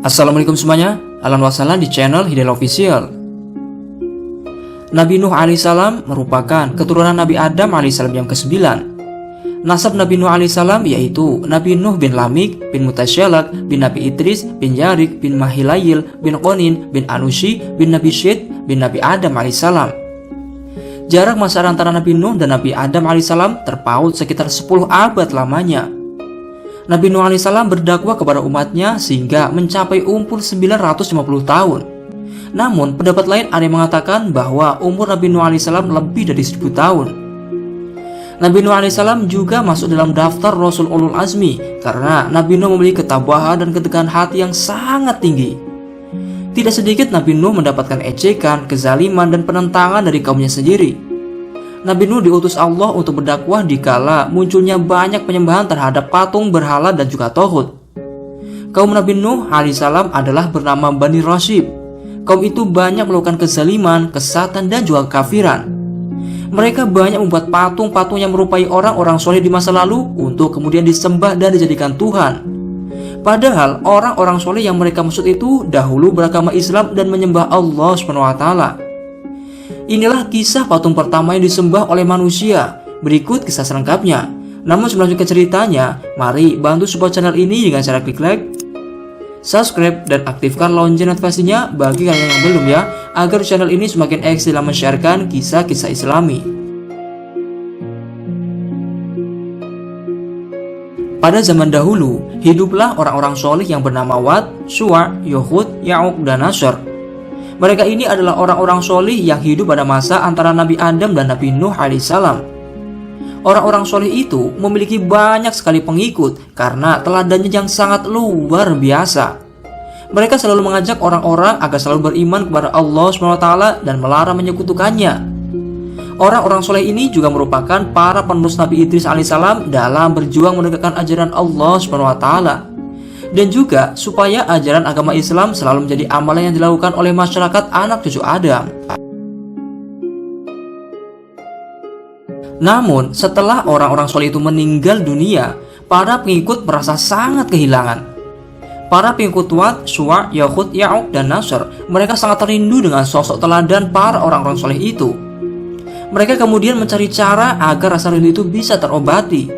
Assalamualaikum semuanya, ahlan wa sahlan di channel Hidayah Official. Nabi Nuh alaihissalam merupakan keturunan Nabi Adam alaihissalam yang ke-9. Nasab Nabi Nuh alaihissalam yaitu Nabi Nuh bin Lamik bin Mutasyalak bin Nabi Idris bin Yarik bin Mahilayil bin Qonin bin Anushi bin Nabi Syed bin Nabi Adam alaihissalam. Jarak masa antara Nabi Nuh dan Nabi Adam alaihissalam terpaut sekitar 10 abad lamanya. Nabi Nuh alaihissalam berdakwah kepada umatnya sehingga mencapai umur 950 tahun. Namun pendapat lain ada yang mengatakan bahwa umur Nabi Nuh alaihissalam lebih dari 1000 tahun. Nabi Nuh alaihissalam juga masuk dalam daftar Rasul Ulul Azmi karena Nabi Nuh memiliki ketabahan dan ketegahan hati yang sangat tinggi. Tidak sedikit Nabi Nuh mendapatkan ejekan, kezaliman, dan penentangan dari kaumnya sendiri. Nabi Nuh diutus Allah untuk berdakwah dikala munculnya banyak penyembahan terhadap patung, berhala, dan juga tauhid. Kaum Nabi Nuh alaihissalam adalah bernama Bani Rasyib. Kaum itu banyak melakukan kezaliman, kesesatan, dan juga kekafiran. Mereka banyak membuat patung-patung yang merupai orang-orang soleh di masa lalu untuk kemudian disembah dan dijadikan Tuhan. Padahal orang-orang soleh yang mereka maksud itu dahulu beragama Islam dan menyembah Allah SWT. Inilah kisah patung pertama yang disembah oleh manusia. Berikut kisah selengkapnya. Namun sebelum lanjut ke ceritanya, mari bantu support channel ini dengan cara klik like, subscribe, dan aktifkan lonceng notifikasinya bagi kalian yang belum ya, agar channel ini semakin eksis dalam men-sharekan kisah-kisah Islami. Pada zaman dahulu, hiduplah orang-orang soleh yang bernama Wad, Suwa, Yahud, Ya'uq, dan Nasr. Mereka ini adalah orang-orang soleh yang hidup pada masa antara Nabi Adam dan Nabi Nuh alaihissalam. Orang-orang soleh itu memiliki banyak sekali pengikut karena teladannya yang sangat luar biasa. Mereka selalu mengajak orang-orang agar selalu beriman kepada Allah SWT dan melarang menyekutukannya. Orang-orang soleh ini juga merupakan para penerus Nabi Idris alaihissalam dalam berjuang menegakkan ajaran Allah SWT. Dan juga supaya ajaran agama Islam selalu menjadi amalan yang dilakukan oleh masyarakat anak cucu Adam. Namun setelah orang-orang soleh itu meninggal dunia, para pengikut merasa sangat kehilangan. Para pengikut Wad, Suwa, Yahud, Ya'uq, dan Nasr, mereka sangat rindu dengan sosok teladan para orang-orang soleh itu. Mereka kemudian mencari cara agar rasa rindu itu bisa terobati.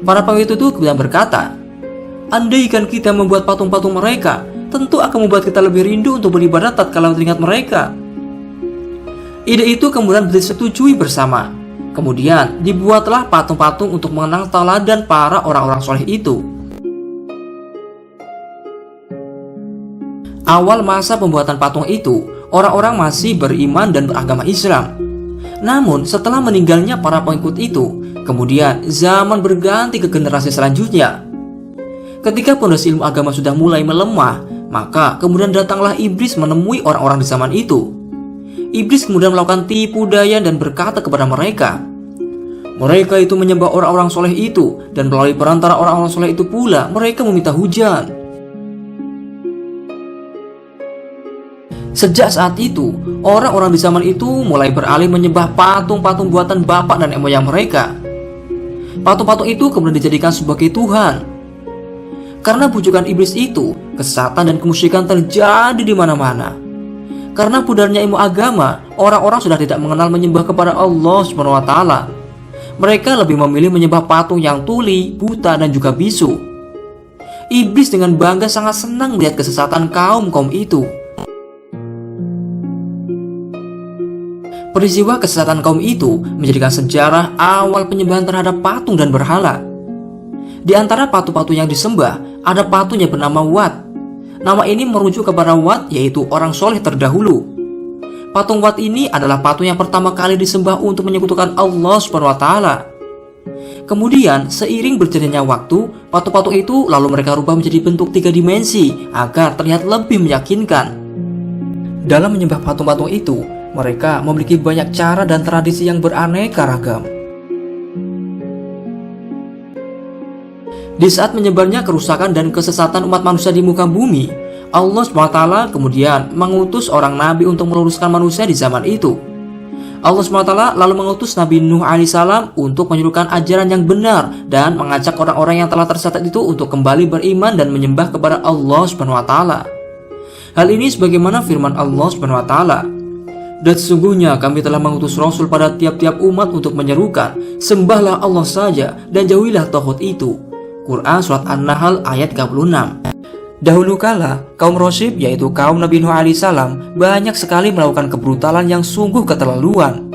Para pengikut itu kemudian berkata, andaikan kita membuat patung-patung mereka, tentu akan membuat kita lebih rindu untuk beribadah tatkala teringat mereka. Ide itu kemudian disetujui bersama. Kemudian dibuatlah patung-patung untuk mengenang teladan para orang-orang soleh itu. Awal masa pembuatan patung itu, orang-orang masih beriman dan beragama Islam. Namun setelah meninggalnya para pengikut itu, kemudian zaman berganti ke generasi selanjutnya. Ketika pondasi ilmu agama sudah mulai melemah, maka kemudian datanglah iblis menemui orang-orang di zaman itu. Iblis kemudian melakukan tipu daya dan berkata kepada mereka, mereka itu menyembah orang-orang soleh itu, dan melalui perantara orang-orang soleh itu pula mereka meminta hujan. Sejak saat itu, orang-orang di zaman itu mulai beralih menyembah patung-patung buatan bapak dan moyang mereka. Patung-patung itu kemudian dijadikan sebagai Tuhan. Karena bujukan iblis itu, kesesatan dan kemusyrikan terjadi di mana-mana. Karena pudarnya ilmu agama, orang-orang sudah tidak mengenal menyembah kepada Allah SWT. Mereka lebih memilih menyembah patung yang tuli, buta, dan juga bisu. Iblis dengan bangga sangat senang melihat kesesatan kaum-kaum itu. Peristiwa kesesatan kaum itu menjadikan sejarah awal penyembahan terhadap patung dan berhala. Di antara patung-patung yang disembah, ada patung yang bernama Wad. Nama ini merujuk kepada Wad, yaitu orang soleh terdahulu. Patung Wad ini adalah patung yang pertama kali disembah untuk menyekutukan Allah SWT. Kemudian, seiring berjalannya waktu, patung-patung itu lalu mereka rubah menjadi bentuk 3 dimensi agar terlihat lebih meyakinkan. Dalam menyembah patung-patung itu, mereka memiliki banyak cara dan tradisi yang beraneka ragam. Di saat menyebarnya kerusakan dan kesesatan umat manusia di muka bumi, Allah SWT kemudian mengutus orang nabi untuk meluruskan manusia di zaman itu. Allah SWT lalu mengutus Nabi Nuh alaihissalam untuk menyerukan ajaran yang benar dan mengajak orang-orang yang telah tersesat itu untuk kembali beriman dan menyembah kepada Allah SWT. Hal ini sebagaimana firman Allah SWT, "Dan sesungguhnya kami telah mengutus Rasul pada tiap-tiap umat untuk menyerukan, sembahlah Allah saja dan jauhilah tauhid itu." Quran Surat An-Nahl ayat 36. Dahulu kala, kaum Rosyib yaitu kaum Nabi Nuh alaihissalam banyak sekali melakukan kebrutalan yang sungguh keterlaluan.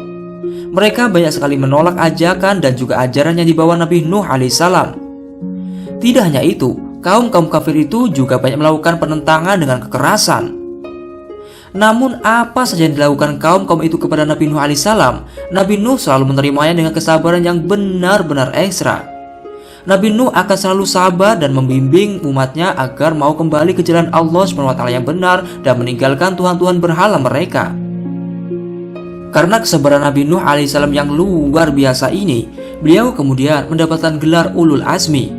Mereka banyak sekali menolak ajakan dan juga ajaran yang dibawa Nabi Nuh alaihissalam. Tidak hanya itu, kaum kafir itu juga banyak melakukan penentangan dengan kekerasan. Namun apa saja yang dilakukan kaum itu kepada Nabi Nuh alaihissalam, Nabi Nuh selalu menerimanya dengan kesabaran yang benar-benar ekstra. Nabi Nuh akan selalu sabar dan membimbing umatnya agar mau kembali ke jalan Allah SWT yang benar dan meninggalkan tuhan-tuhan berhala mereka. Karena kesabaran Nabi Nuh alaihissalam yang luar biasa ini, beliau kemudian mendapatkan gelar Ulul Azmi.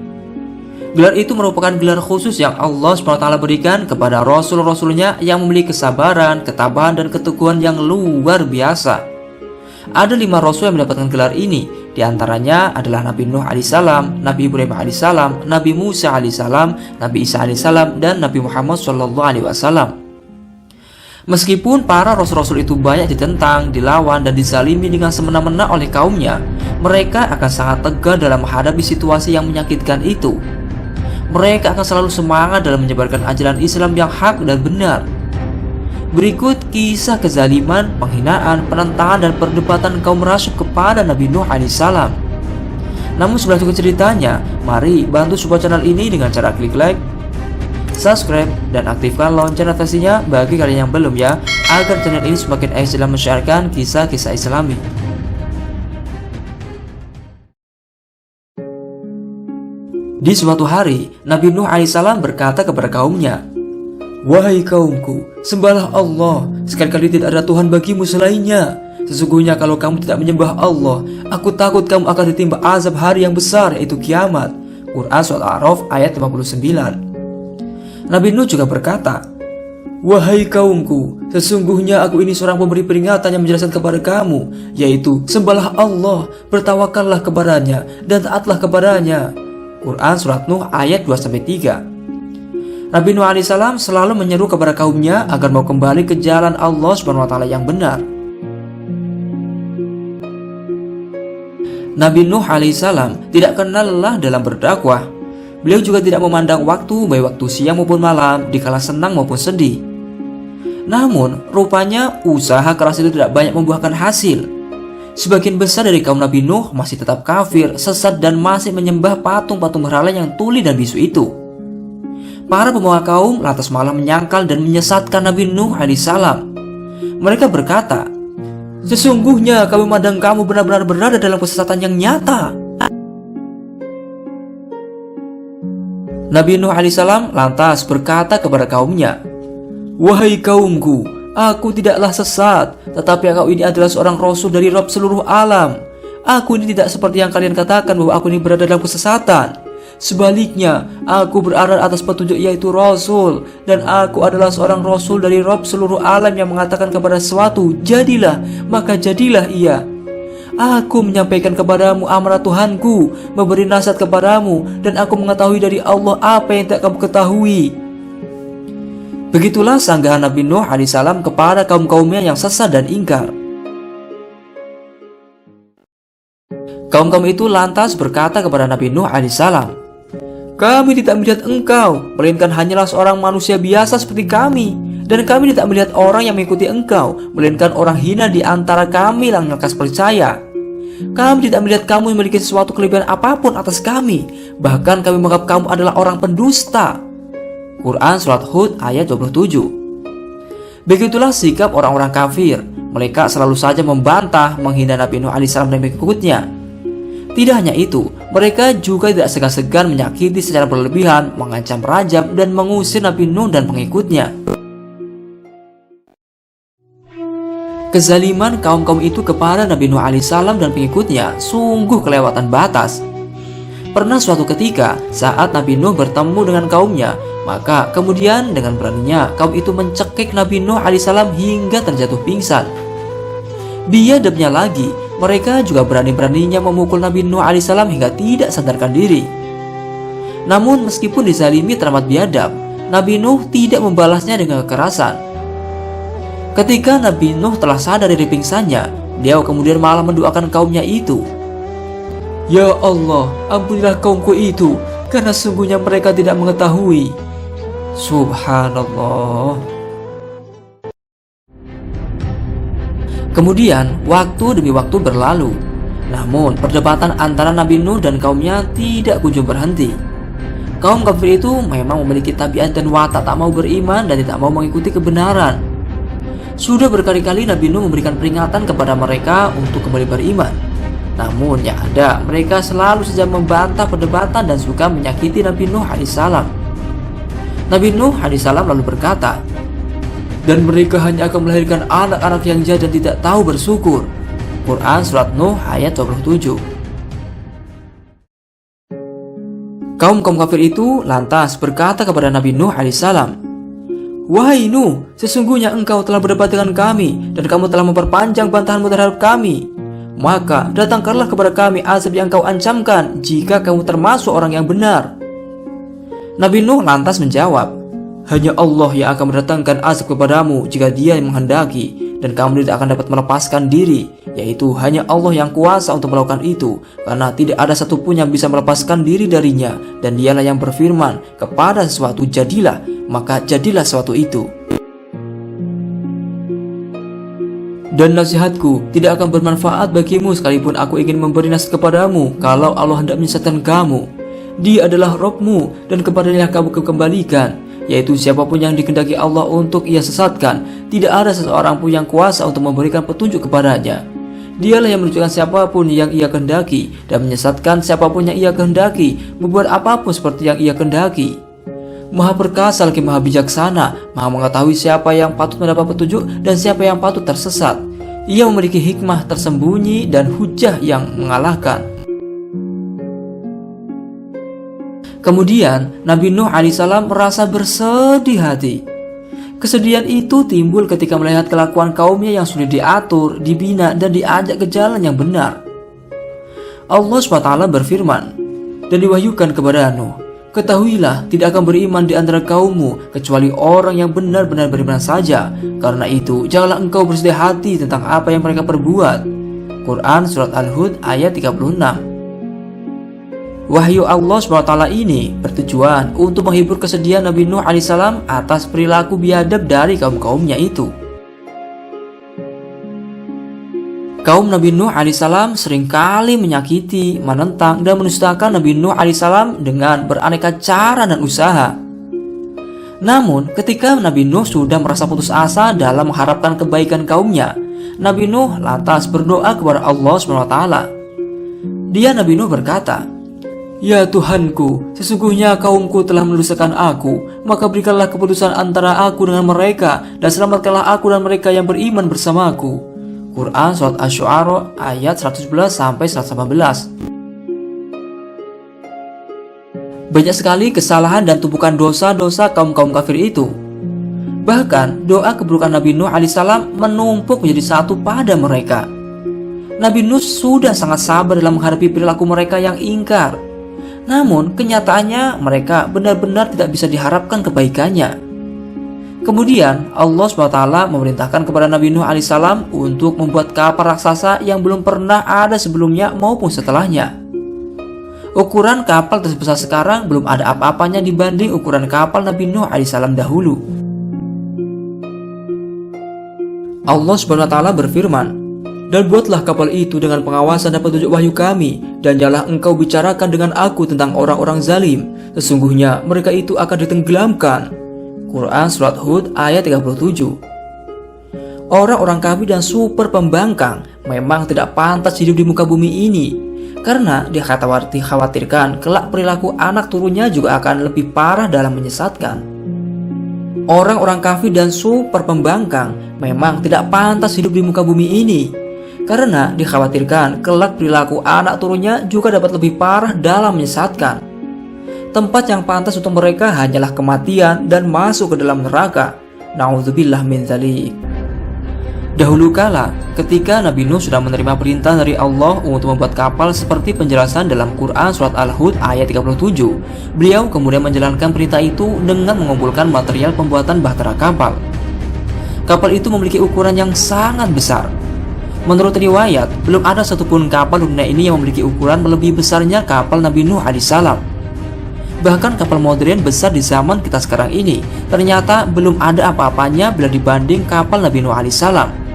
Gelar itu merupakan gelar khusus yang Allah SWT berikan kepada Rasul-Rasulnya yang memiliki kesabaran, ketabahan, dan keteguhan yang luar biasa. Ada 5 Rasul yang mendapatkan gelar ini. Di antaranya adalah Nabi Nuh alaihissalam, Nabi Ibrahim alaihissalam, Nabi Musa alaihissalam, Nabi Isa alaihissalam, dan Nabi Muhammad SAW. Meskipun para rasul-rasul itu banyak ditentang, dilawan, dan dizalimi dengan semena-mena oleh kaumnya, mereka akan sangat tegar dalam menghadapi situasi yang menyakitkan itu. Mereka akan selalu semangat dalam menyebarkan ajaran Islam yang hak dan benar. Berikut kisah kezaliman, penghinaan, penentangan, dan perdebatan kaum Rasyid kepada Nabi Nuh alaihissalam. Namun sebelum itu ceritanya, mari bantu support channel ini dengan cara klik like, subscribe, dan aktifkan lonceng notifikasinya bagi kalian yang belum ya, agar channel ini semakin eksis dalam mensiarkan kisah-kisah Islami. Di suatu hari, Nabi Nuh alaihissalam berkata kepada kaumnya, "Wahai kaumku, sembahlah Allah, sekali-kali tidak ada Tuhan bagimu selainnya. Sesungguhnya kalau kamu tidak menyembah Allah, aku takut kamu akan ditimpa azab hari yang besar, yaitu kiamat." Quran Surat Al-A'raf ayat 59. Nabi Nuh juga berkata, "Wahai kaumku, sesungguhnya aku ini seorang pemberi peringatan yang menjelaskan kepada kamu, yaitu sembahlah Allah, bertawakallah kepadanya, dan taatlah kepadanya." Quran Surat Nuh ayat 2-3. Nabi Nuh alaihissalam selalu menyeru kepada kaumnya agar mau kembali ke jalan Allah SWT yang benar. Nabi Nuh alaihissalam tidak kenal lelah dalam berdakwah. Beliau juga tidak memandang waktu, baik waktu siang maupun malam, dikala senang maupun sedih. Namun, rupanya usaha keras itu tidak banyak membuahkan hasil. Sebagian besar dari kaum Nabi Nuh masih tetap kafir, sesat, dan masih menyembah patung-patung berhala yang tuli dan bisu itu. Para pembawa kaum lantas malah menyangkal dan menyesatkan Nabi Nuh alaihissalam. Mereka berkata, "Sesungguhnya kami memandang kamu benar-benar berada dalam kesesatan yang nyata." Nabi Nuh alaihissalam lantas berkata kepada kaumnya, "Wahai kaumku, aku tidaklah sesat, tetapi aku ini adalah seorang rasul dari Rabb seluruh alam. Aku ini tidak seperti yang kalian katakan bahwa aku ini berada dalam kesesatan. Sebaliknya, aku berada atas petunjuk, yaitu Rasul, dan aku adalah seorang Rasul dari Rabb seluruh alam yang mengatakan kepada sesuatu, jadilah, maka jadilah ia. Aku menyampaikan kepadamu amanat Tuhanku, memberi nasihat kepadamu, dan aku mengetahui dari Allah apa yang tidak kamu ketahui." Begitulah sanggahan Nabi Nuh alaihissalam kepada kaum-kaumnya yang sesat dan ingkar. Kaum-kaum itu lantas berkata kepada Nabi Nuh alaihissalam, "Kami tidak melihat engkau, melainkan hanyalah seorang manusia biasa seperti kami. Dan kami tidak melihat orang yang mengikuti engkau, melainkan orang hina di antara kami yang lekas percaya. Kami tidak melihat kamu memiliki sesuatu kelebihan apapun atas kami. Bahkan kami menganggap kamu adalah orang pendusta." Quran Surat Hud ayat 27. Begitulah sikap orang-orang kafir. Mereka selalu saja membantah, menghina Nabi Nuh alaihissalam dan pengikutnya. Tidak hanya itu, mereka juga tidak segan-segan menyakiti secara berlebihan, mengancam rajam, dan mengusir Nabi Nuh dan pengikutnya. Kezaliman kaum-kaum itu kepada Nabi Nuh alaihissalam dan pengikutnya sungguh kelewatan batas. Pernah suatu ketika saat Nabi Nuh bertemu dengan kaumnya, maka kemudian dengan beraninya kaum itu mencekik Nabi Nuh alaihissalam hingga terjatuh pingsan. Biadabnya lagi, mereka juga berani-beraninya memukul Nabi Nuh alaihissalam hingga tidak sadarkan diri. Namun meskipun dizalimi teramat biadab, Nabi Nuh tidak membalasnya dengan kekerasan. Ketika Nabi Nuh telah sadar dari pingsannya, dia kemudian malah mendoakan kaumnya itu. Ya Allah, ampunilah kaumku itu, karena sungguhnya mereka tidak mengetahui. Subhanallah. Kemudian, waktu demi waktu berlalu. Namun, perdebatan antara Nabi Nuh dan kaumnya tidak kunjung berhenti. Kaum kafir itu memang memiliki tabiat dan watak tak mau beriman dan tidak mau mengikuti kebenaran. Sudah berkali-kali Nabi Nuh memberikan peringatan kepada mereka untuk kembali beriman. Namun, yang ada, mereka selalu saja membantah perdebatan dan suka menyakiti Nabi Nuh alaihissalam. Nabi Nuh alaihissalam lalu berkata, dan mereka hanya akan melahirkan anak-anak yang jahat dan tidak tahu bersyukur. Quran Surat Nuh ayat 27. Kaum kafir itu lantas berkata kepada Nabi Nuh alaihissalam, wahai Nuh, sesungguhnya engkau telah berdebat dengan kami dan kamu telah memperpanjang bantahanmu terhadap kami. Maka datangkanlah kepada kami azab yang kau ancamkan jika kamu termasuk orang yang benar. Nabi Nuh lantas menjawab, hanya Allah yang akan mendatangkan azab kepadamu jika Dia yang menghendaki, dan kamu tidak akan dapat melepaskan diri, yaitu hanya Allah yang kuasa untuk melakukan itu, karena tidak ada satupun yang bisa melepaskan diri darinya, dan Dialah yang berfirman, kepada sesuatu jadilah, maka jadilah sesuatu itu. Dan nasihatku tidak akan bermanfaat bagimu sekalipun aku ingin memberi nasihat kepadamu kalau Allah hendak menyesatkan kamu. Dia adalah Rabbmu dan kepadanya kamu kembalikan, yaitu siapapun yang dikehendaki Allah untuk ia sesatkan, tidak ada seseorang pun yang kuasa untuk memberikan petunjuk kepadanya. Dialah yang menunjukkan siapapun yang ia kehendaki dan menyesatkan siapapun yang ia kehendaki, membuat apapun seperti yang ia kehendaki. Maha perkasa lagi maha bijaksana, maha mengetahui siapa yang patut mendapat petunjuk dan siapa yang patut tersesat. Ia memiliki hikmah tersembunyi dan hujah yang mengalahkan. Kemudian Nabi Nuh alaihissalam merasa bersedih hati. Kesedihan itu timbul ketika melihat kelakuan kaumnya yang sudah diatur, dibina, dan diajak ke jalan yang benar. Allah SWT berfirman, dan diwahyukan kepada Nuh, ketahuilah tidak akan beriman di antara kaummu kecuali orang yang benar-benar beriman saja. Karena itu janganlah engkau bersedih hati tentang apa yang mereka perbuat. Quran Surat Al-Hud ayat 36. Wahyu Allah SWT ini bertujuan untuk menghibur kesedihan Nabi Nuh alaihissalam atas perilaku biadab dari kaum-kaumnya itu. Kaum Nabi Nuh alaihissalam seringkali menyakiti, menentang, dan menustakan Nabi Nuh alaihissalam dengan beraneka cara dan usaha. Namun, ketika Nabi Nuh sudah merasa putus asa dalam mengharapkan kebaikan kaumnya, Nabi Nuh lantas berdoa kepada Allah SWT. Nabi Nuh berkata, ya Tuhanku, sesungguhnya kaumku telah mendustakan aku, maka berikanlah keputusan antara aku dengan mereka, dan selamatkanlah aku dan mereka yang beriman bersamaku. Quran Surat Asy-Syu'ara ayat 111-118. Banyak sekali kesalahan dan tumpukan dosa-dosa kaum-kaum kafir itu. Bahkan doa keburukan Nabi Nuh alaihissalam menumpuk menjadi satu pada mereka. Nabi Nuh sudah sangat sabar dalam menghadapi perilaku mereka yang ingkar. Namun kenyataannya mereka benar-benar tidak bisa diharapkan kebaikannya. Kemudian Allah SWT memerintahkan kepada Nabi Nuh alaihissalam untuk membuat kapal raksasa yang belum pernah ada sebelumnya maupun setelahnya. Ukuran kapal terbesar sekarang belum ada apa-apanya dibanding ukuran kapal Nabi Nuh alaihissalam dahulu. Allah SWT berfirman, dan buatlah kapal itu dengan pengawasan dan petunjuk wahyu kami, dan janganlah engkau bicarakan dengan aku tentang orang-orang zalim, sesungguhnya mereka itu akan ditenggelamkan. Quran Surat Hud ayat 37. Orang-orang kafir dan super pembangkang memang tidak pantas hidup di muka bumi ini, karena dikhawatirkan kelak perilaku anak turunnya juga akan lebih parah dalam menyesatkan. Orang-orang kafir dan super pembangkang memang tidak pantas hidup di muka bumi ini, karena dikhawatirkan kelak perilaku anak turunnya juga dapat lebih parah dalam menyesatkan. Tempat yang pantas untuk mereka hanyalah kematian dan masuk ke dalam neraka. Na'udzubillah min dzalik. Dahulu kala, ketika Nabi Nuh sudah menerima perintah dari Allah untuk membuat kapal seperti penjelasan dalam Quran Surat Al-Hud ayat 37, beliau kemudian menjalankan perintah itu dengan mengumpulkan material pembuatan bahtera kapal. Kapal itu memiliki ukuran yang sangat besar. Menurut riwayat, belum ada satupun kapal dunia ini yang memiliki ukuran melebihi besarnya kapal Nabi Nuh alaihissalam. Bahkan kapal modern besar di zaman kita sekarang ini ternyata belum ada apa-apanya bila dibanding kapal Nabi Nuh alaihissalam.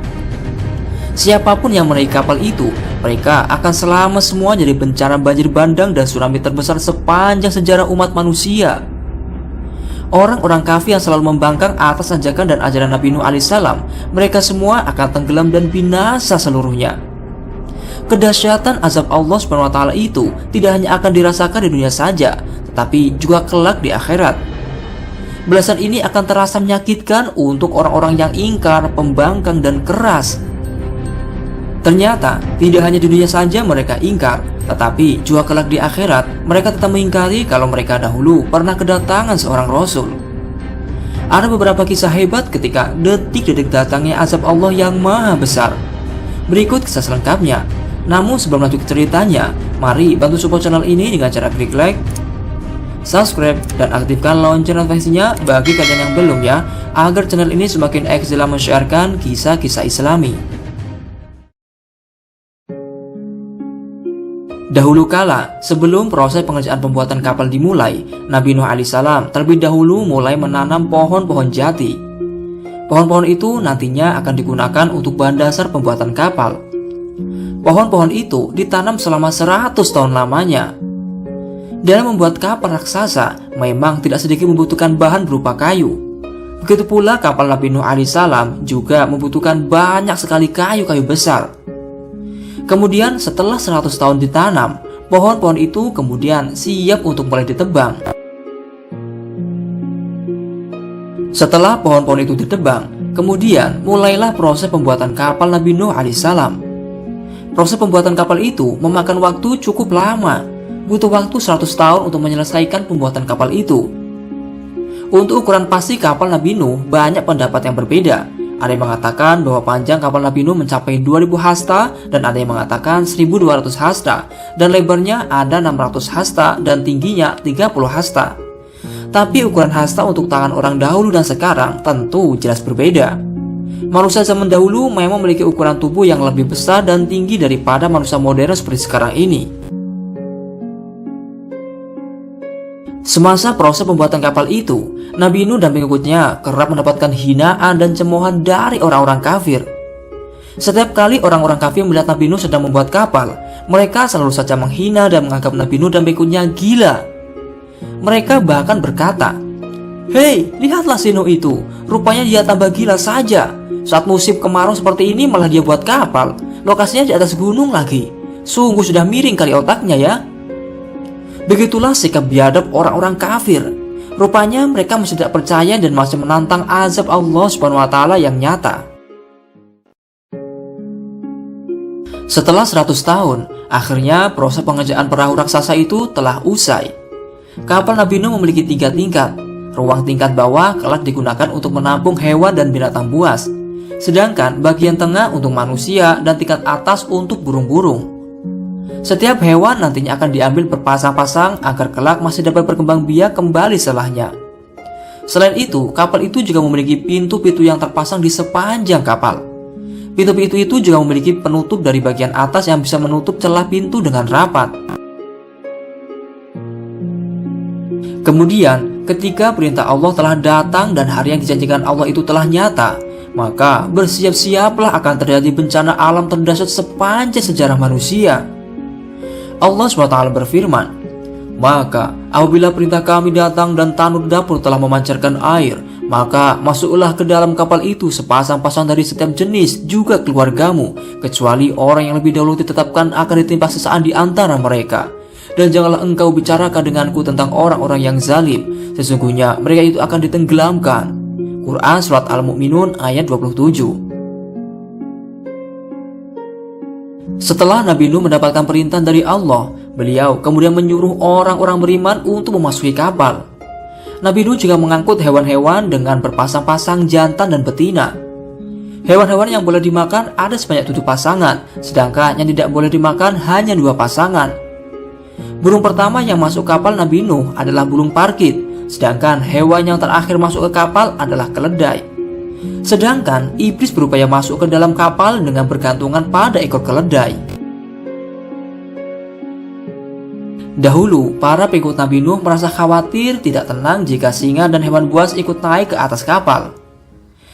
Siapapun yang menaiki kapal itu, mereka akan selamat semua dari bencana banjir bandang dan tsunami terbesar sepanjang sejarah umat manusia. Orang-orang kafir yang selalu membangkang atas ajakan dan ajaran Nabi Nuh alaihissalam, mereka semua akan tenggelam dan binasa seluruhnya. Kedahsyatan azab Allah SWT itu tidak hanya akan dirasakan di dunia saja, tetapi juga kelak di akhirat. Balasan ini akan terasa menyakitkan untuk orang-orang yang ingkar, pembangkang, dan keras. Ternyata tidak hanya di dunia saja mereka ingkar, tetapi juga kelak di akhirat mereka tetap mengingkari kalau mereka dahulu pernah kedatangan seorang Rasul. Ada beberapa kisah hebat ketika detik-detik datangnya azab Allah yang maha besar. Berikut kisah selengkapnya. Namun sebelum lanjut ke ceritanya, mari bantu support channel ini dengan cara klik like, subscribe, dan aktifkan lonceng notifikasinya bagi kalian yang belum ya, agar channel ini semakin eksis dalam mensiarkan kisah-kisah Islami. Dahulu kala, sebelum proses pengerjaan pembuatan kapal dimulai, Nabi Nuh alaihissalam terlebih dahulu mulai menanam pohon-pohon jati. Pohon-pohon itu nantinya akan digunakan untuk bahan dasar pembuatan kapal. Pohon-pohon itu ditanam selama 100 tahun lamanya. Dalam membuat kapal raksasa, memang tidak sedikit membutuhkan bahan berupa kayu. Begitu pula kapal Nabi Nuh alaihissalam juga membutuhkan banyak sekali kayu-kayu besar. Kemudian setelah 100 tahun ditanam, pohon-pohon itu kemudian siap untuk mulai ditebang. Setelah pohon-pohon itu ditebang, kemudian mulailah proses pembuatan kapal Nabi Nuh alaihissalam. Proses pembuatan kapal itu memakan waktu cukup lama, butuh waktu 100 tahun untuk menyelesaikan pembuatan kapal itu. Untuk ukuran pasti kapal Nabi Nuh banyak pendapat yang berbeda. Ada yang mengatakan bahwa panjang kapal Nabi Nuh mencapai 2000 hasta dan ada yang mengatakan 1200 hasta dan lebarnya ada 600 hasta dan tingginya 30 hasta. Tapi ukuran hasta untuk tangan orang dahulu dan sekarang tentu jelas berbeda. Manusia zaman dahulu memang memiliki ukuran tubuh yang lebih besar dan tinggi daripada manusia modern seperti sekarang ini. Semasa proses pembuatan kapal itu, Nabi Nuh dan pengikutnya kerap mendapatkan hinaan dan cemoohan dari orang-orang kafir. Setiap kali orang-orang kafir melihat Nabi Nuh sedang membuat kapal, mereka selalu saja menghina dan menganggap Nabi Nuh dan pengikutnya gila. Mereka bahkan berkata, "Hei, lihatlah si Nuh itu, rupanya dia tambah gila saja. Saat musim kemarau seperti ini malah dia buat kapal, lokasinya di atas gunung lagi. Sungguh sudah miring kali otaknya ya." Begitulah sikap biadab orang-orang kafir. Rupanya mereka masih tidak percaya dan masih menantang azab Allah SWT yang nyata. Setelah 100 tahun, akhirnya proses pengerjaan perahu raksasa itu telah usai. Kapal Nabi Nuh memiliki 3 tingkat. Ruang tingkat bawah kelak digunakan untuk menampung hewan dan binatang buas. Sedangkan bagian tengah untuk manusia dan tingkat atas untuk burung-burung. Setiap hewan nantinya akan diambil berpasang-pasang agar kelak masih dapat berkembang biak kembali setelahnya. Selain itu, kapal itu juga memiliki pintu-pintu yang terpasang di sepanjang kapal. Pintu-pintu itu juga memiliki penutup dari bagian atas yang bisa menutup celah pintu dengan rapat. Kemudian, ketika perintah Allah telah datang dan hari yang dijanjikan Allah itu telah nyata, maka bersiap-siaplah akan terjadi bencana alam terdahsyat sepanjang sejarah manusia. Allah SWT berfirman, "Maka apabila perintah kami datang dan tanur dapur telah memancarkan air, maka masuklah ke dalam kapal itu sepasang-pasang dari setiap jenis juga keluargamu, kecuali orang yang lebih dahulu ditetapkan akan ditimpa sesaan di antara mereka. Dan janganlah engkau bicarakan denganku tentang orang-orang yang zalim, sesungguhnya mereka itu akan ditenggelamkan." Quran Surat Al-Mu'minun ayat 27. Setelah Nabi Nuh mendapatkan perintah dari Allah, beliau kemudian menyuruh orang-orang beriman untuk memasuki kapal. Nabi Nuh juga mengangkut hewan-hewan dengan berpasang-pasang jantan dan betina. Hewan-hewan yang boleh dimakan ada sebanyak 7 pasangan, sedangkan yang tidak boleh dimakan hanya 2 pasangan. Burung pertama yang masuk kapal Nabi Nuh adalah burung parkit, sedangkan hewan yang terakhir masuk ke kapal adalah keledai. Sedangkan iblis berupaya masuk ke dalam kapal dengan bergantungan pada ekor keledai. Dahulu, para pengikut Nabi Nuh merasa khawatir tidak tenang jika singa dan hewan buas ikut naik ke atas kapal.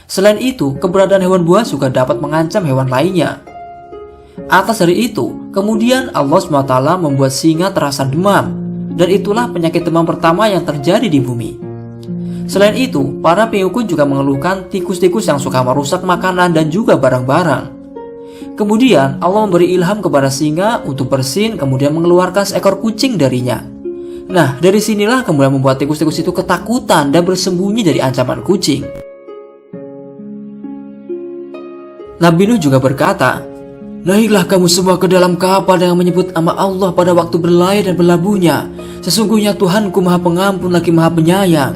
Selain itu, keberadaan hewan buas juga dapat mengancam hewan lainnya. Atas dari itu, kemudian Allah SWT membuat singa terasa demam, dan itulah penyakit demam pertama yang terjadi di bumi. Selain itu, para pengikut juga mengeluhkan tikus-tikus yang suka merusak makanan dan juga barang-barang. Kemudian Allah memberi ilham kepada singa untuk bersin, kemudian mengeluarkan seekor kucing darinya. Nah, dari sinilah kemudian membuat tikus-tikus itu ketakutan dan bersembunyi dari ancaman kucing. Nabi Nuh juga berkata, "Naiklah kamu semua ke dalam kapal dengan menyebut nama Allah pada waktu berlayar dan berlabuhnya. Sesungguhnya Tuhanku Maha Pengampun lagi Maha Penyayang."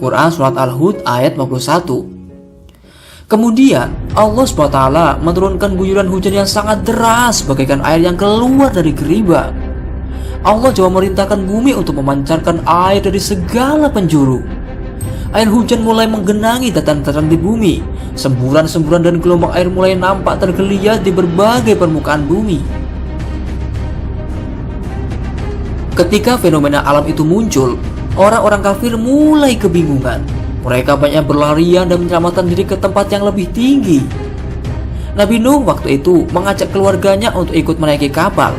Quran Surat Al-Hud ayat 51. Kemudian Allah SWT menurunkan guyuran hujan yang sangat deras bagaikan air yang keluar dari geriba. Allah juga memerintahkan bumi untuk memancarkan air dari segala penjuru. Air hujan mulai menggenangi dataran-dataran di bumi. Semburan-semburan dan gelombang air mulai nampak tergeliat di berbagai permukaan bumi. Ketika fenomena alam itu muncul, orang-orang kafir mulai kebingungan. Mereka banyak berlarian dan menyelamatkan diri ke tempat yang lebih tinggi. Nabi Nuh waktu itu mengajak keluarganya untuk ikut menaiki kapal.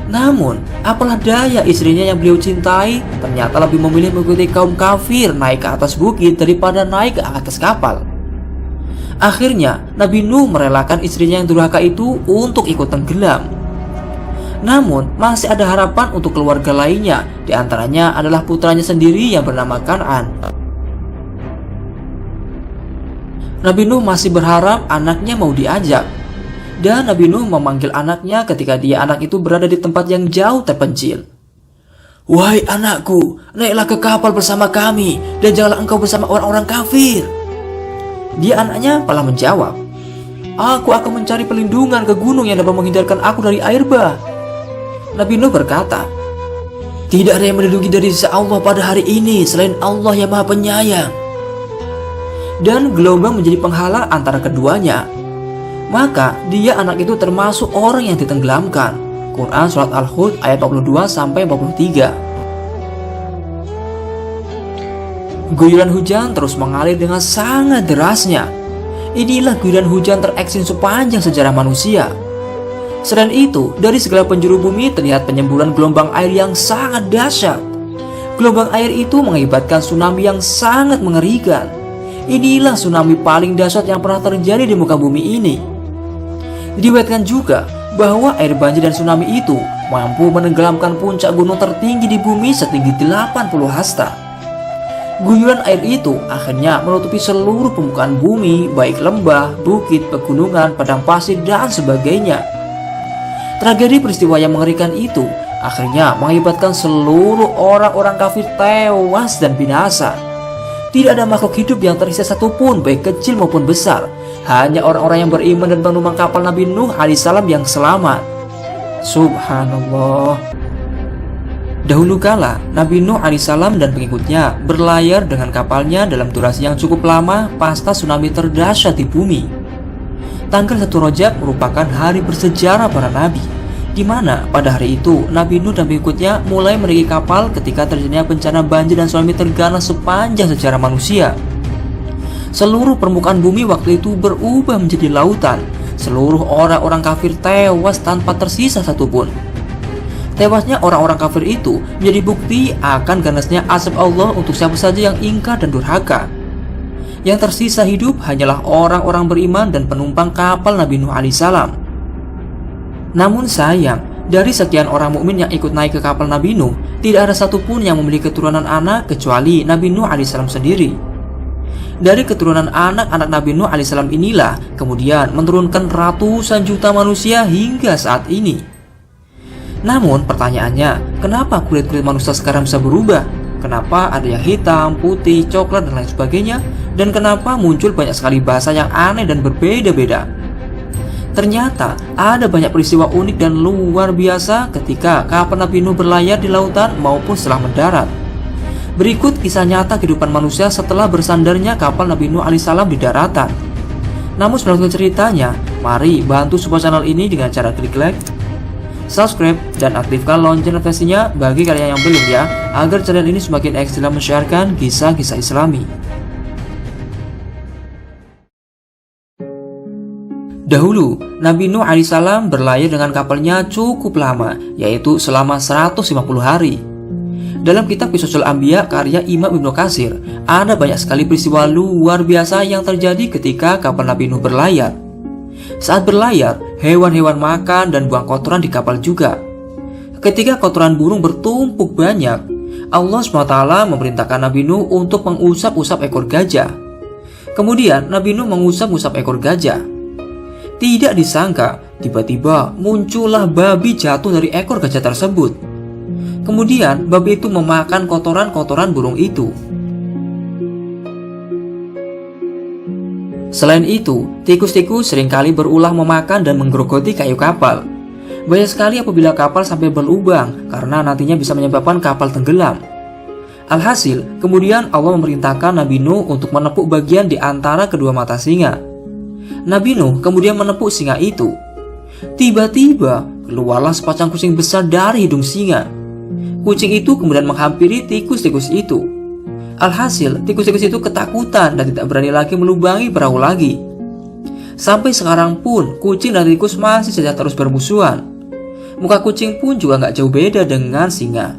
Namun, apalah daya istrinya yang beliau cintai ternyata lebih memilih mengikuti kaum kafir naik ke atas bukit daripada naik ke atas kapal. Akhirnya, Nabi Nuh merelakan istrinya yang durhaka itu untuk ikut tenggelam. Namun, masih ada harapan untuk keluarga lainnya, di antaranya adalah putranya sendiri yang bernama Kan'an. Nabi Nuh masih berharap anaknya mau diajak. Dan Nabi Nuh memanggil anaknya ketika anak itu berada di tempat yang jauh terpencil. "Wahai anakku, naiklah ke kapal bersama kami dan janganlah engkau bersama orang-orang kafir." Anaknya malah menjawab, "Aku akan mencari perlindungan ke gunung yang dapat menghindarkan aku dari air bah." Nabi Nuh berkata, "Tidak ada yang melindungi dari sisi Allah pada hari ini selain Allah yang Maha Penyayang." Dan gelombang menjadi penghalang antara keduanya. Maka anak itu termasuk orang yang ditenggelamkan. Quran Surat Al-Hud ayat 42-43. Guyuran hujan terus mengalir dengan sangat derasnya. Inilah guyuran hujan terekstrim sepanjang sejarah manusia. Selain itu, dari segala penjuru bumi terlihat penyemburan gelombang air yang sangat dahsyat. Gelombang air itu mengakibatkan tsunami yang sangat mengerikan. Inilah tsunami paling dahsyat yang pernah terjadi di muka bumi ini. Diriwayatkan juga bahwa air banjir dan tsunami itu mampu menenggelamkan puncak gunung tertinggi di bumi setinggi 80 hasta. Guyuran air itu akhirnya menutupi seluruh permukaan bumi, baik lembah, bukit, pegunungan, padang pasir, dan sebagainya. Tragedi peristiwa yang mengerikan itu akhirnya mengakibatkan seluruh orang-orang kafir tewas dan binasa. Tidak ada makhluk hidup yang tersisa satupun, baik kecil maupun besar. Hanya orang-orang yang beriman dan penumpang kapal Nabi Nuh alaihissalam yang selamat. Subhanallah. Dahulu kala, Nabi Nuh alaihissalam dan pengikutnya berlayar dengan kapalnya dalam durasi yang cukup lama pasca tsunami terdahsyat di bumi. Tanggal 1 Rajab merupakan hari bersejarah para nabi, di mana pada hari itu Nabi Nuh dan pengikutnya mulai menaiki kapal ketika terjadinya bencana banjir dan tsunami terganas sepanjang sejarah manusia. Seluruh permukaan bumi waktu itu berubah menjadi lautan. Seluruh orang-orang kafir tewas tanpa tersisa satupun. Tewasnya orang-orang kafir itu menjadi bukti akan ganasnya azab Allah untuk siapa saja yang ingkar dan durhaka. Yang tersisa hidup hanyalah orang-orang beriman dan penumpang kapal Nabi Nuh alaihissalam. Namun sayang, dari sekian orang mukmin yang ikut naik ke kapal Nabi Nuh, tidak ada satupun yang memiliki keturunan anak kecuali Nabi Nuh alaihissalam sendiri. Dari keturunan anak-anak Nabi Nuh alaihissalam inilah kemudian menurunkan ratusan juta manusia hingga saat ini. Namun pertanyaannya, kenapa kulit-kulit manusia sekarang bisa berubah? Kenapa ada yang hitam, putih, coklat, dan lain sebagainya? Dan kenapa muncul banyak sekali bahasa yang aneh dan berbeda-beda? Ternyata ada banyak peristiwa unik dan luar biasa ketika kapal Nabi Nuh berlayar di lautan maupun setelah mendarat. Berikut kisah nyata kehidupan manusia setelah bersandarnya kapal Nabi Nuh alaihissalam di daratan. Namun sebelum ceritanya, mari bantu support channel ini dengan cara klik like, subscribe, dan aktifkan lonceng notifikasinya bagi kalian yang belum ya, agar channel ini semakin eksis dalam mensiarkan kisah-kisah Islami. Dahulu, Nabi Nuh alaihissalam berlayar dengan kapalnya cukup lama, yaitu selama 150 hari. Dalam kitab Qisasul Anbiya karya Imam Ibnu Katsir, ada banyak sekali peristiwa luar biasa yang terjadi ketika kapal Nabi Nuh berlayar. Saat berlayar, hewan-hewan makan dan buang kotoran di kapal juga. Ketika kotoran burung bertumpuk banyak, Allah SWT memerintahkan Nabi Nuh untuk mengusap-usap ekor gajah. Kemudian Nabi Nuh mengusap-usap ekor gajah. Tidak disangka, tiba-tiba muncullah babi jatuh dari ekor gajah tersebut. Kemudian babi itu memakan kotoran-kotoran burung itu. Selain itu, tikus-tikus seringkali berulah memakan dan menggerogoti kayu kapal. Banyak sekali apabila kapal sampai berlubang karena nantinya bisa menyebabkan kapal tenggelam. Alhasil, kemudian Allah memerintahkan Nabi Nuh untuk menepuk bagian di antara kedua mata singa. Nabi Nuh kemudian menepuk singa itu. Tiba-tiba keluarlah sepasang kucing besar dari hidung singa. Kucing itu kemudian menghampiri tikus-tikus itu. Alhasil, tikus-tikus itu ketakutan dan tidak berani lagi melubangi perahu lagi. Sampai sekarang pun, kucing dan tikus masih saja terus bermusuhan. Muka kucing pun juga nggak jauh beda dengan singa.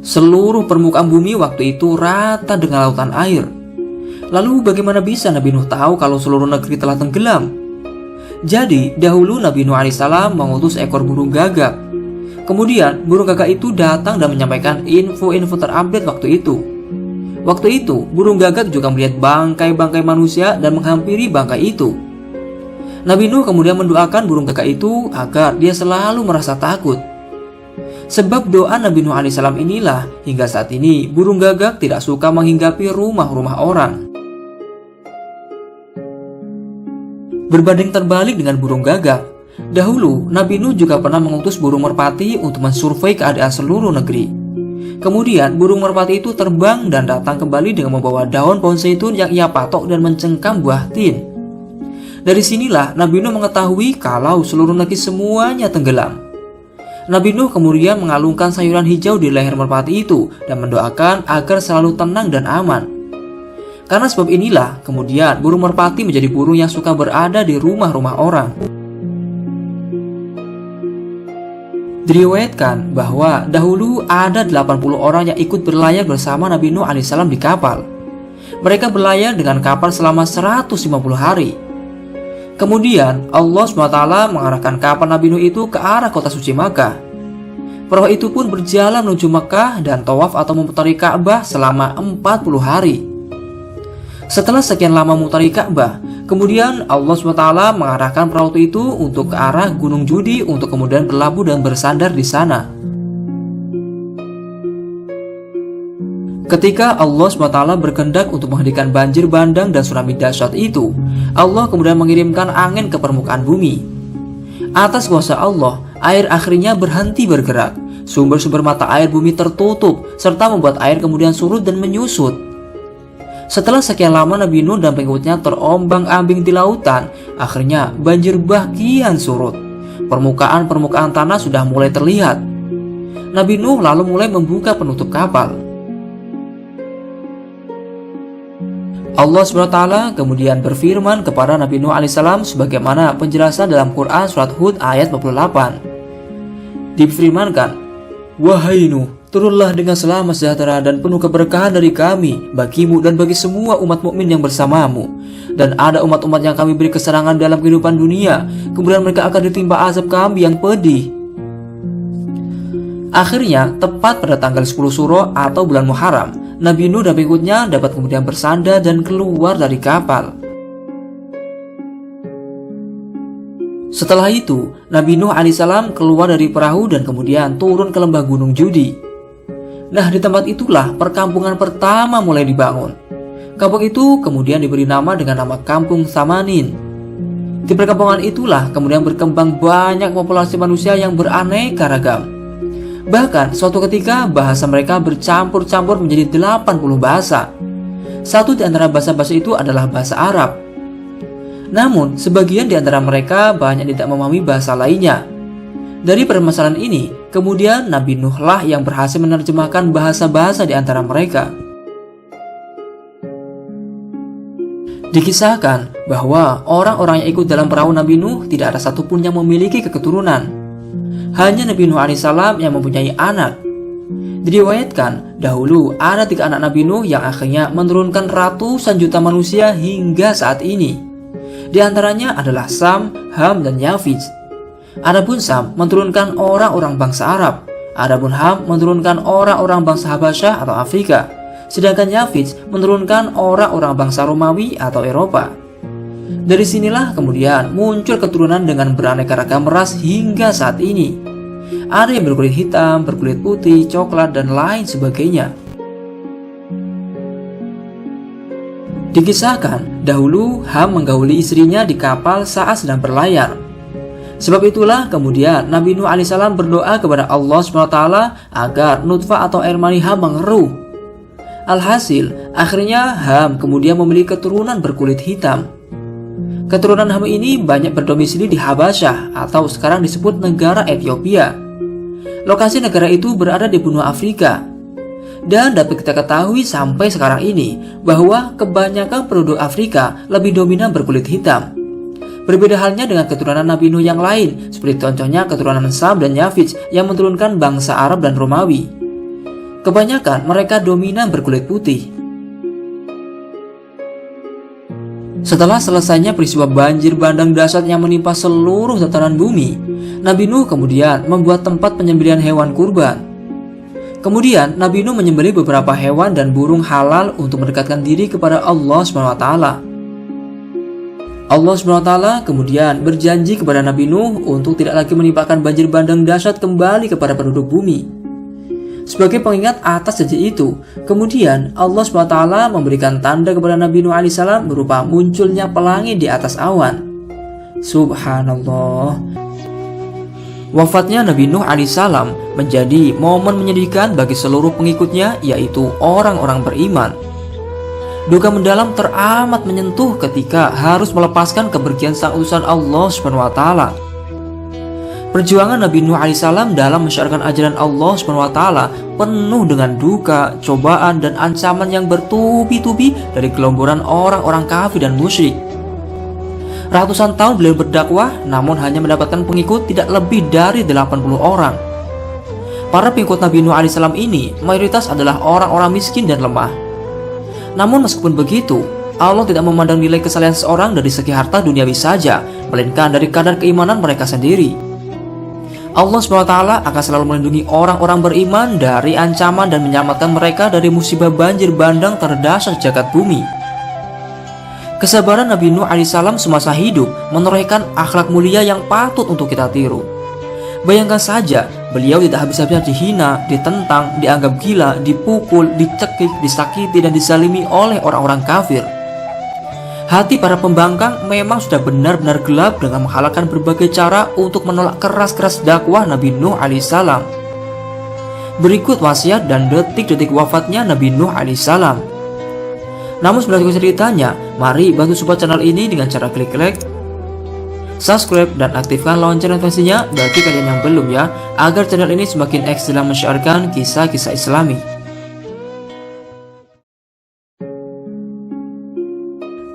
Seluruh permukaan bumi waktu itu rata dengan lautan air. Lalu bagaimana bisa Nabi Nuh tahu kalau seluruh negeri telah tenggelam? Jadi, dahulu Nabi Nuh alaihissalam mengutus ekor burung gagak. Kemudian, burung gagak itu datang dan menyampaikan info-info terupdate waktu itu. Waktu itu, burung gagak juga melihat bangkai-bangkai manusia dan menghampiri bangkai itu. Nabi Nuh kemudian mendoakan burung gagak itu agar dia selalu merasa takut. Sebab doa Nabi Nuh alaihissalam inilah hingga saat ini burung gagak tidak suka menghinggapi rumah-rumah orang. Berbanding terbalik dengan burung gagak, dahulu Nabi Nuh juga pernah mengutus burung merpati untuk mensurvei keadaan seluruh negeri. Kemudian burung merpati itu terbang dan datang kembali dengan membawa daun pohon zaitun yang ia patok dan mencengkam buah tin. Dari sinilah Nabi Nuh mengetahui kalau seluruh negeri semuanya tenggelam. Nabi Nuh kemudian mengalungkan sayuran hijau di leher merpati itu dan mendoakan agar selalu tenang dan aman. Karena sebab inilah, kemudian burung merpati menjadi burung yang suka berada di rumah-rumah orang. Diriwayatkan bahwa dahulu ada 80 orang yang ikut berlayar bersama Nabi Nuh alaihissalam di kapal. Mereka berlayar dengan kapal selama 150 hari. Kemudian Allah SWT mengarahkan kapal Nabi Nuh itu ke arah kota suci Makkah. Perahu itu pun berjalan menuju Makkah dan tawaf atau memutari Ka'bah selama 40 hari. Setelah sekian lama memutari Ka'bah, kemudian Allah SWT mengarahkan perahu itu untuk ke arah Gunung Judi untuk kemudian berlabuh dan bersandar di sana. Ketika Allah SWT berkehendak untuk menghentikan banjir bandang dan tsunami dahsyat itu, Allah kemudian mengirimkan angin ke permukaan bumi. Atas kuasa Allah, air akhirnya berhenti bergerak. Sumber-sumber mata air bumi tertutup, serta membuat air kemudian surut dan menyusut. Setelah sekian lama Nabi Nuh dan pengikutnya terombang-ambing di lautan, akhirnya banjir bah kian surut. Permukaan tanah sudah mulai terlihat. Nabi Nuh lalu mulai membuka penutup kapal. Allah SWT kemudian berfirman kepada Nabi Nuh alaihissalam sebagaimana penjelasan dalam Quran surat Hud ayat 48. Difirmankan, "Wahai Nuh, turunlah dengan selamat sejahtera dan penuh keberkahan dari kami bagimu dan bagi semua umat mukmin yang bersamamu. Dan ada umat-umat yang kami beri kesenangan dalam kehidupan dunia, kemudian mereka akan ditimpa azab kami yang pedih." Akhirnya, tepat pada tanggal 10 Suro atau bulan Muharram, Nabi Nuh dan pengikutnya dapat kemudian bersandar dan keluar dari kapal. Setelah itu, Nabi Nuh alaihissalam keluar dari perahu dan kemudian turun ke lembah Gunung Judi. Nah, di tempat itulah perkampungan pertama mulai dibangun. Kampung itu kemudian diberi nama dengan nama Kampung Samanin. Di perkampungan itulah kemudian berkembang banyak populasi manusia yang beraneka ragam. Bahkan suatu ketika bahasa mereka bercampur-campur menjadi 80 bahasa. Satu di antara bahasa-bahasa itu adalah bahasa Arab. Namun, sebagian di antara mereka banyak tidak memahami bahasa lainnya. Dari permasalahan ini, kemudian Nabi Nuh lah yang berhasil menerjemahkan bahasa-bahasa di antara mereka. Dikisahkan bahwa orang-orang yang ikut dalam perahu Nabi Nuh tidak ada satupun yang memiliki keturunan. Hanya Nabi Nuh alaihissalam yang mempunyai anak. Diriwayatkan dahulu ada 3 anak Nabi Nuh yang akhirnya menurunkan ratusan juta manusia hingga saat ini. Di antaranya adalah Sam, Ham, dan Yafij. Adapun Sam menurunkan orang-orang bangsa Arab. Adapun Ham menurunkan orang-orang bangsa Habasyah atau Afrika. Sedangkan Yafij menurunkan orang-orang bangsa Romawi atau Eropa. Dari sinilah kemudian muncul keturunan dengan beraneka ragam ras hingga saat ini. Ada yang berkulit hitam, berkulit putih, coklat, dan lain sebagainya. Dikisahkan, dahulu Ham menggauli istrinya di kapal saat sedang berlayar. Sebab itulah kemudian Nabi Nuh alaihissalam berdoa kepada Allah SWT agar nutfah atau air mani Ham mengeruh. Alhasil, akhirnya Ham kemudian memiliki keturunan berkulit hitam. Keturunan Ham ini banyak berdomisili di Habasyah atau sekarang disebut negara Ethiopia. Lokasi negara itu berada di benua Afrika. Dan dapat kita ketahui sampai sekarang ini bahwa kebanyakan penduduk Afrika lebih dominan berkulit hitam. Berbeda halnya dengan keturunan Nabi Nuh yang lain, seperti contohnya keturunan Sam dan Yafij yang menurunkan bangsa Arab dan Romawi. Kebanyakan mereka dominan berkulit putih. Setelah selesainya peristiwa banjir bandang dahsyat yang menimpa seluruh dataran bumi, Nabi Nuh kemudian membuat tempat penyembelihan hewan kurban. Kemudian Nabi Nuh menyembelih beberapa hewan dan burung halal untuk mendekatkan diri kepada Allah SWT. Allah SWT kemudian berjanji kepada Nabi Nuh untuk tidak lagi menimpakan banjir bandang dahsyat kembali kepada penduduk bumi. Sebagai pengingat atas janji itu, kemudian Allah SWT memberikan tanda kepada Nabi Nuh alaihissalam berupa munculnya pelangi di atas awan. Subhanallah. Wafatnya Nabi Nuh alaihissalam menjadi momen menyedihkan bagi seluruh pengikutnya, yaitu orang-orang beriman. Duka mendalam teramat menyentuh ketika harus melepaskan kepergian sang utusan Allah SWT. Perjuangan Nabi Nuh alaihissalam dalam menyiarkan ajaran Allah SWT penuh dengan duka, cobaan, dan ancaman yang bertubi-tubi dari gelomboran orang-orang kafir dan musyrik. Ratusan tahun beliau berdakwah, namun hanya mendapatkan pengikut tidak lebih dari 80 orang. Para pengikut Nabi Nuh alaihissalam ini mayoritas adalah orang-orang miskin dan lemah. Namun meskipun begitu, Allah tidak memandang nilai kesalehan seseorang dari segi harta duniawi saja, melainkan dari kadar keimanan mereka sendiri. Allah SWT akan selalu melindungi orang-orang beriman dari ancaman dan menyelamatkan mereka dari musibah banjir bandang terdahsyat jagat bumi. Kesabaran Nabi Nuh alaihissalam semasa hidup menorehkan akhlak mulia yang patut untuk kita tiru. Bayangkan saja, beliau tidak habis-habisnya dihina, ditentang, dianggap gila, dipukul, dicekik, disakiti, dan disalimi oleh orang-orang kafir. Hati para pembangkang memang sudah benar-benar gelap dengan menghalalkan berbagai cara untuk menolak keras-keras dakwah Nabi Nuh alaihissalam. Berikut wasiat dan detik-detik wafatnya Nabi Nuh alaihissalam. Namun sebelum ceritanya, mari bantu support channel ini dengan cara klik like, subscribe, dan aktifkan lonceng notifikasinya bagi kalian yang belum ya, agar channel ini semakin eksis dalam menyiarkan kisah-kisah Islami.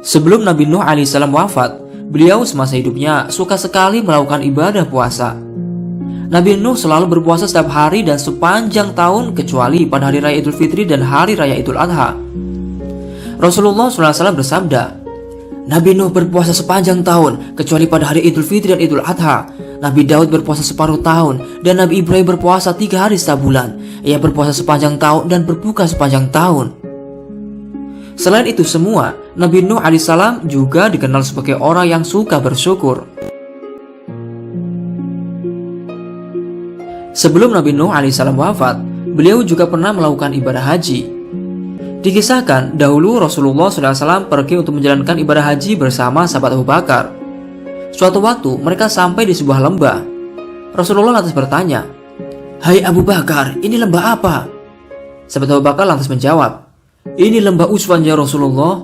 Sebelum Nabi Nuh alaihissalam wafat, beliau semasa hidupnya suka sekali melakukan ibadah puasa. Nabi Nuh selalu berpuasa setiap hari dan sepanjang tahun kecuali pada hari raya Idul Fitri dan hari raya Idul Adha. Rasulullah SAW bersabda, Nabi Nuh berpuasa sepanjang tahun kecuali pada hari Idul Fitri dan Idul Adha. Nabi Daud berpuasa separuh tahun dan Nabi Ibrahim berpuasa 3 hari sebulan. Ia berpuasa sepanjang tahun dan berbuka sepanjang tahun. Selain itu semua, Nabi Nuh alaihissalam juga dikenal sebagai orang yang suka bersyukur. Sebelum Nabi Nuh alaihissalam wafat, beliau juga pernah melakukan ibadah haji. Dikisahkan dahulu Rasulullah SAW pergi untuk menjalankan ibadah haji bersama sahabat Abu Bakar. Suatu waktu mereka sampai di sebuah lembah. Rasulullah lantas bertanya, "Hai Abu Bakar, ini lembah apa?" Sahabat Abu Bakar lantas menjawab, "Ini lembah Uswan ya Rasulullah."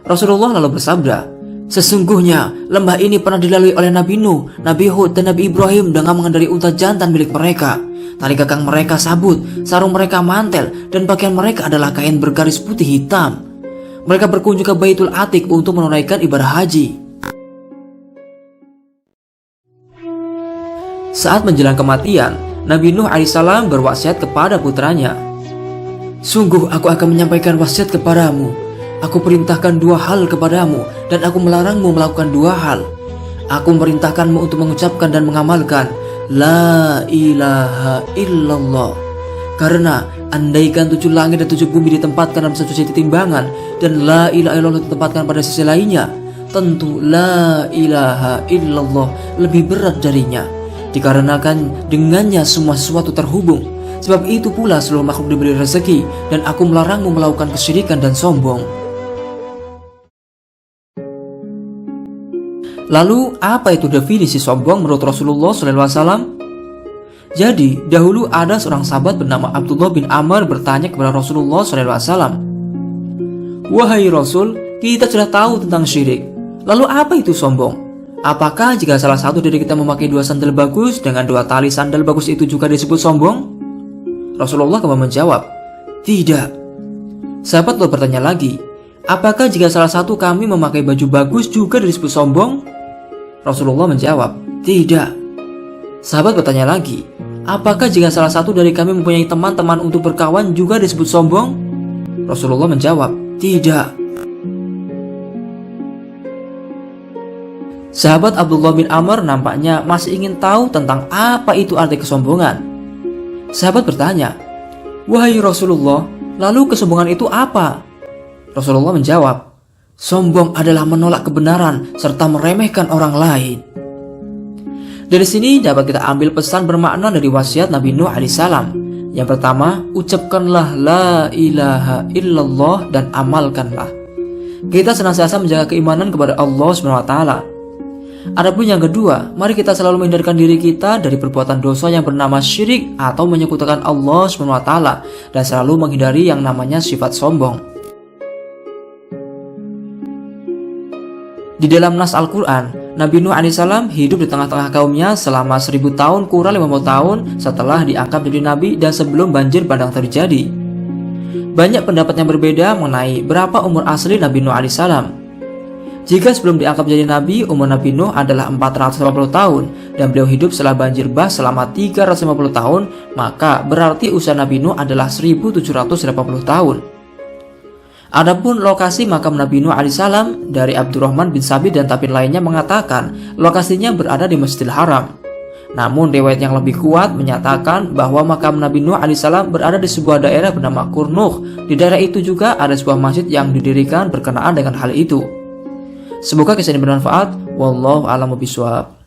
Rasulullah lalu bersabda, "Sesungguhnya lembah ini pernah dilalui oleh Nabi Nuh, Nabi Hud, dan Nabi Ibrahim dengan mengendarai unta jantan milik mereka. Tali gagang mereka sabut, sarung mereka mantel, dan pakaian mereka adalah kain bergaris putih hitam. Mereka berkunjung ke Baitul Atiq untuk menunaikan ibadah haji." Saat menjelang kematian, Nabi Nuh alaihissalam berwasiat kepada putranya, "Sungguh aku akan menyampaikan wasiat kepadamu. Aku perintahkan 2 hal kepadamu, dan aku melarangmu melakukan 2 hal. Aku memerintahkanmu untuk mengucapkan dan mengamalkan La ilaha illallah. Karena andaikan 7 langit dan 7 bumi ditempatkan dalam satu sisi timbangan, dan La ilaha illallah ditempatkan pada sisi lainnya, tentu La ilaha illallah lebih berat darinya. Dikarenakan dengannya semua sesuatu terhubung. Sebab itu pula seluruh makhluk diberi rezeki, dan aku melarangmu melakukan kesyirikan dan sombong." Lalu apa itu definisi sombong menurut Rasulullah SAW? Jadi dahulu ada seorang sahabat bernama Abdullah bin Amr bertanya kepada Rasulullah SAW, "Wahai Rasul, kita sudah tahu tentang syirik. Lalu apa itu sombong? Apakah jika salah satu dari kita memakai 2 sandal bagus dengan 2 tali sandal bagus itu juga disebut sombong?" Rasulullah kemudian menjawab, "Tidak." Sahabat lalu bertanya lagi, "Apakah jika salah satu kami memakai baju bagus juga disebut sombong?" Rasulullah menjawab, "Tidak." Sahabat bertanya lagi, "Apakah jika salah satu dari kami mempunyai teman-teman untuk berkawan juga disebut sombong?" Rasulullah menjawab, "Tidak." Sahabat Abdullah bin Amr nampaknya masih ingin tahu tentang apa itu arti kesombongan. Sahabat bertanya, "Wahai Rasulullah, lalu kesombongan itu apa?" Rasulullah menjawab, "Sombong adalah menolak kebenaran serta meremehkan orang lain." Dari sini dapat kita ambil pesan bermakna dari wasiat Nabi Nuh alaihissalam. Yang pertama, ucapkanlah La ilaha illallah dan amalkanlah. Kita senantiasa menjaga keimanan kepada Allah SWT. Adapun yang kedua, mari kita selalu menghindarkan diri kita dari perbuatan dosa yang bernama syirik atau menyekutukan Allah SWT, dan selalu menghindari yang namanya sifat sombong. Di dalam nas Al-Quran, Nabi Nuh alaihissalam hidup di tengah-tengah kaumnya selama 1000 tahun kurang 50 tahun setelah diangkat jadi nabi dan sebelum banjir bandang terjadi. Banyak pendapat yang berbeda mengenai berapa umur asli Nabi Nuh alaihissalam. Jika sebelum diangkat menjadi nabi, umur Nabi Nuh adalah 450 tahun dan beliau hidup setelah banjir bah selama 350 tahun, maka berarti usia Nabi Nuh adalah 1780 tahun. Adapun lokasi makam Nabi Nuh alaihissalam dari Abdurrahman bin Sabit dan tabi'in lainnya mengatakan lokasinya berada di Masjidil Haram. Namun riwayat yang lebih kuat menyatakan bahwa makam Nabi Nuh alaihissalam berada di sebuah daerah bernama Kurnuh. Di daerah itu juga ada sebuah masjid yang didirikan berkenaan dengan hal itu. Semoga kisah ini bermanfaat. Wallahu a'lam bishawab.